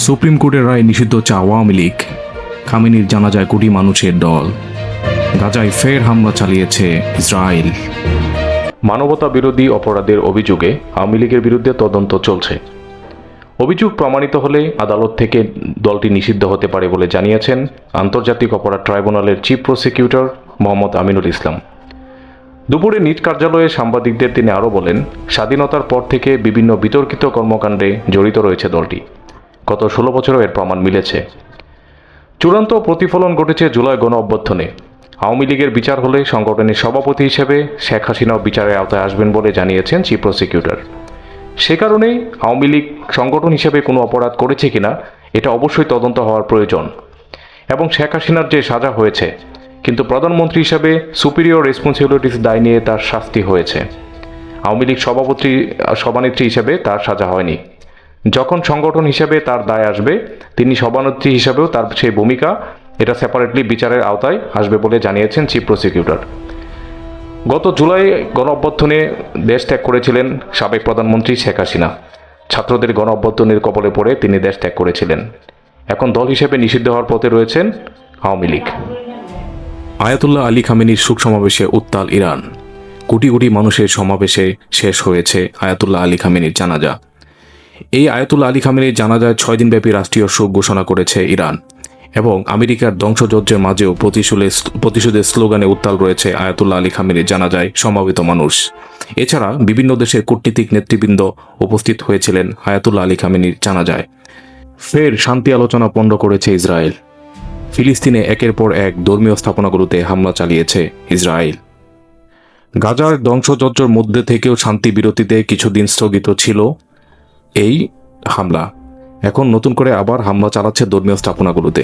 Supreme কোর্টের রায়ে নিষিদ্ধ হচ্ছে আওয়ামী লীগ। খামেনির জানাজায় কোটি মানুষের দল। গাজায় ফের হামলা চালিয়েছে ইসরায়েল। মানবতা বিরোধী অপরাধের অভিযোগে আওয়ামী লীগের বিরুদ্ধে তদন্ত চলছে। অভিযোগ প্রমাণিত হলে আদালত থেকে দলটি নিষিদ্ধ হতে পারে বলে জানিয়েছেন আন্তর্জাতিক অপরাধ ট্রাইব্যুনালের চিফ প্রসিকিউটর মোহাম্মদ আমিনুল ইসলাম। দুপুরে নিজ কার্যালয়ে সাংবাদিকদের তিনি আরও বলেন, স্বাধীনতার পর থেকে বিভিন্ন বিতর্কিত কর্মকাণ্ডে জড়িত রয়েছে দলটি। গত 16 বছরও এর প্রমাণ মিলেছে। চূড়ান্ত প্রতিফলন ঘটেছে জুলাই গণ অভ্যুত্থানে। আওয়ামী লীগের বিচার হলে সংগঠনের সভাপতি হিসেবে শেখ হাসিনাও বিচারের আওতায় আসবেন বলে জানিয়েছেন চিফ প্রসিকিউটর। সে কারণেই আওয়ামী লীগ সংগঠন হিসেবে কোনো অপরাধ করেছে কিনা এটা অবশ্যই তদন্ত হওয়ার প্রয়োজন। এবং শেখ হাসিনার যে সাজা হয়েছে, কিন্তু প্রধানমন্ত্রী হিসেবে সুপিরিয়র রেসপন্সিবিলিটিস দায় নিয়ে তার শাস্তি হয়েছে। আওয়ামী লীগ সভানেত্রী হিসেবে তার সাজা হয়নি। যখন সংগঠন হিসেবে তার দায় আসবে, তিনি সভানেত্রী হিসেবেও তার সেই ভূমিকা এটা সেপারেটলি বিচারের আওতায় আসবে বলে জানিয়েছেন চিফ প্রসিকিউটর। গত জুলাই গণ অভ্যুত্থানে দেশ ত্যাগ করেছিলেন সাবেক প্রধানমন্ত্রী শেখ হাসিনা। ছাত্রদের গণ অভ্যুত্থানের কবলে পড়ে তিনি দেশ ত্যাগ করেছিলেন। এখন দল হিসেবে নিষিদ্ধ হওয়ার পথে রয়েছেন আওয়ামী লীগ। আয়াতুল্লাহ আলী খামেনির শোক সমাবেশে উত্তাল ইরান। কোটি কোটি মানুষের সমাবেশে শেষ হয়েছে আয়াতুল্লাহ আলী খামেনির জানাজা। এই আয়াতুল্লাহ আলী খামেনির জানাজায় 6 দিনব্যাপী রাষ্ট্রীয় শোক ঘোষণা করেছে ইরান। এবং আমেরিকার ধ্বংসযজ্ঞের মাঝেও প্রতিশোধের স্লোগানে উত্তাল রয়েছে আয়াতুল্লাহ আলী খামেনির জানাজায় সমবেত মানুষ। এছাড়া বিভিন্ন দেশের কূটনীতিক নেতৃবৃন্দ উপস্থিত হয়েছিলেন আয়াতুল্লাহ আলী খামেনির জানাজায়। ফের শান্তি আলোচনা পণ্ড করেছে ইসরায়েল। ফিলিস্তিনে একের পর এক ধর্মীয় স্থাপনাগুলোতে হামলা চালিয়েছে ইসরায়েল। গাজার ধ্বংসযজ্ঞের মধ্যে থেকেও শান্তি বিরতিতে কিছুদিন স্থগিত ছিল এই হামলা। এখন নতুন করে আবার হামলা চালাচ্ছে ধর্মীয় স্থাপনাগুলোতে।